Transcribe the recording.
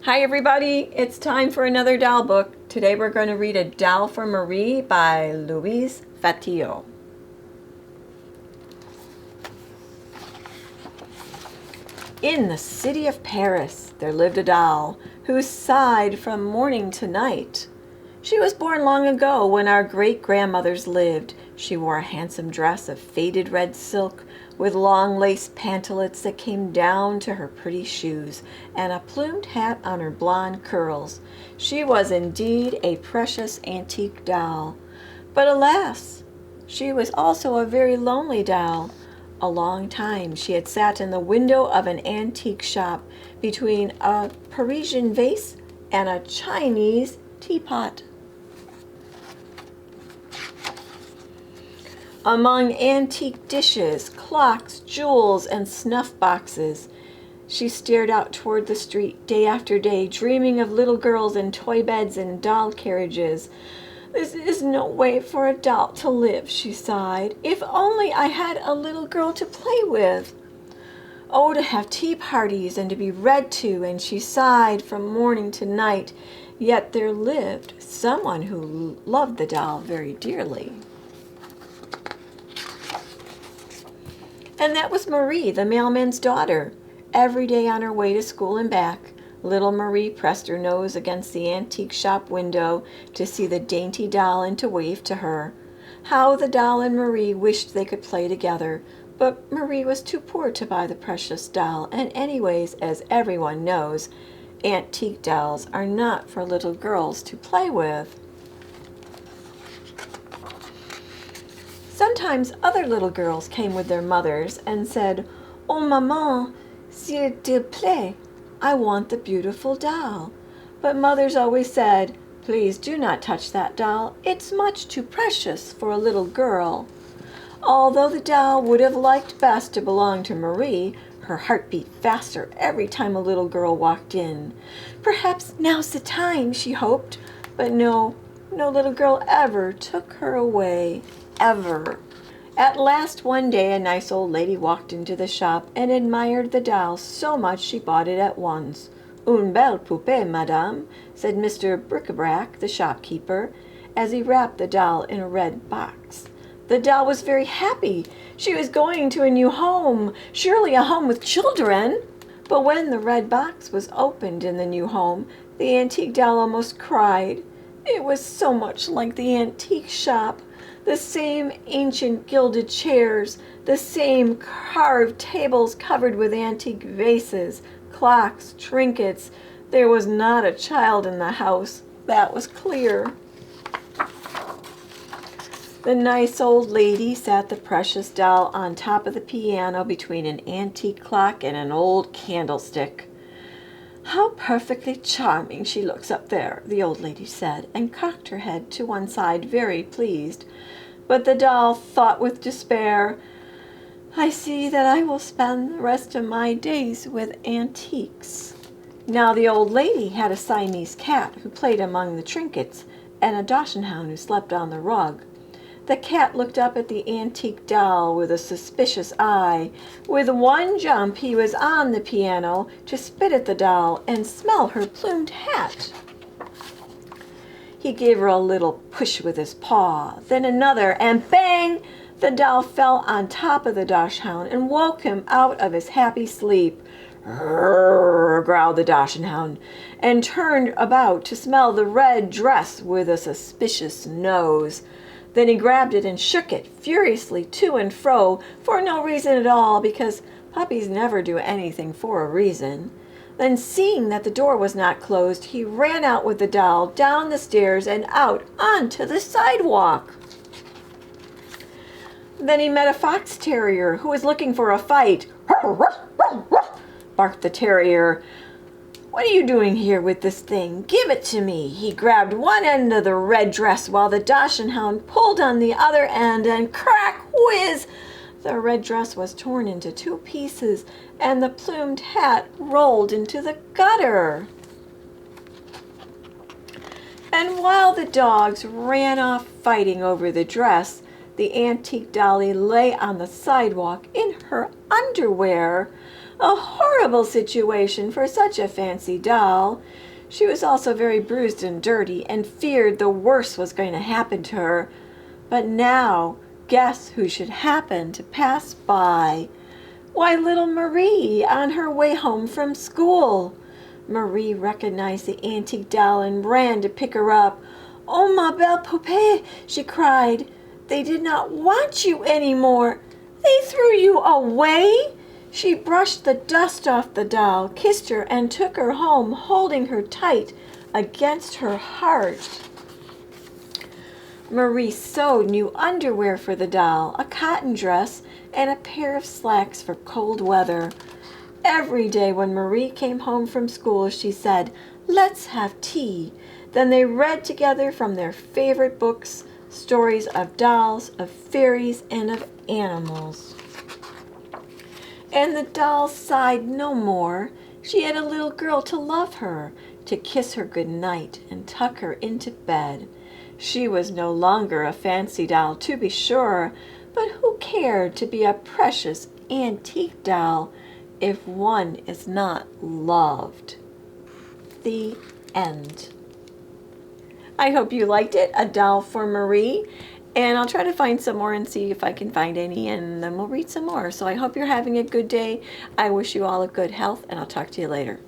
Hi everybody, it's time for another doll book. Today we're going to read A Doll for Marie by Louise Fatio. In the city of Paris there lived a doll who sighed from morning to night. She was born long ago when our great-grandmothers lived. She wore a handsome dress of faded red silk with long lace pantalettes that came down to her pretty shoes and a plumed hat on her blonde curls. She was indeed a precious antique doll. But alas, she was also a very lonely doll. A long time she had sat in the window of an antique shop between a Parisian vase and a Chinese teapot. Among antique dishes, clocks, jewels, and snuff boxes, she stared out toward the street day after day, dreaming of little girls in toy beds and doll carriages. "This is no way for a doll to live," she sighed. "If only I had a little girl to play with. Oh, to have tea parties and to be read to," and she sighed from morning to night. Yet there lived someone who loved the doll very dearly. And that was Marie, the mailman's daughter. Every day on her way to school and back, little Marie pressed her nose against the antique shop window to see the dainty doll and to wave to her. How the doll and Marie wished they could play together, but Marie was too poor to buy the precious doll, and anyways, as everyone knows, antique dolls are not for little girls to play with. Sometimes other little girls came with their mothers and said, "Oh, maman, s'il te plaît, I want the beautiful doll." But mothers always said, "Please do not touch that doll. It's much too precious for a little girl." Although the doll would have liked best to belong to Marie, her heart beat faster every time a little girl walked in. Perhaps now's the time, she hoped. But no little girl ever took her away. Ever. At last one day a nice old lady walked into the shop and admired the doll so much she bought it at once. "Une belle poupée, madame," said Mr. Bric-a-Brac, the shopkeeper, as he wrapped the doll in a red box. The doll was very happy. She was going to a new home, surely a home with children. But when the red box was opened in the new home, the antique doll almost cried. It was so much like the antique shop. The same ancient gilded chairs, the same carved tables covered with antique vases, clocks, trinkets. There was not a child in the house, that was clear. The nice old lady sat the precious doll on top of the piano between an antique clock and an old candlestick. "How perfectly charming she looks up there," the old lady said, and cocked her head to one side, very pleased. But the doll thought with despair, "I see that I will spend the rest of my days with antiques." Now the old lady had a Siamese cat who played among the trinkets, and a Dachshund who slept on the rug. The cat looked up at the antique doll with a suspicious eye. With one jump he was on the piano to spit at the doll and smell her plumed hat. He gave her a little push with his paw, then another, and bang! The doll fell on top of the Dachshund and woke him out of his happy sleep. "Rrrr," growled the Dachshund, and turned about to smell the red dress with a suspicious nose. Then he grabbed it and shook it furiously to and fro for no reason at all, because puppies never do anything for a reason. Then, seeing that the door was not closed, he ran out with the doll down the stairs and out onto the sidewalk. Then he met a fox terrier who was looking for a fight. Barked the terrier. "What are you doing here with this thing? Give it to me." He grabbed one end of the red dress while the Dachshund pulled on the other end, and crack, whiz! The red dress was torn into two pieces, and the plumed hat rolled into the gutter. And while the dogs ran off fighting over the dress, the antique dolly lay on the sidewalk in her underwear. A horrible situation for such a fancy doll. She was also very bruised and dirty and feared the worst was going to happen to her. But now, guess who should happen to pass by? Why, little Marie, on her way home from school. Marie recognized the antique doll and ran to pick her up. "Oh, ma belle poupée," she cried. "They did not want you anymore. They threw you away." She brushed the dust off the doll, kissed her, and took her home, holding her tight against her heart. Marie sewed new underwear for the doll, a cotton dress, and a pair of slacks for cold weather. Every day when Marie came home from school, she said, "Let's have tea." Then they read together from their favorite books, stories of dolls, of fairies, and of animals. And the doll sighed no more. She had a little girl to love her, to kiss her good night and tuck her into bed. She was no longer a fancy doll, to be sure, but who cared to be a precious antique doll if one is not loved? The end. I hope you liked it, A Doll for Marie. And I'll try to find some more and see if I can find any, and then we'll read some more. So I hope you're having a good day. I wish you all a good health, and I'll talk to you later.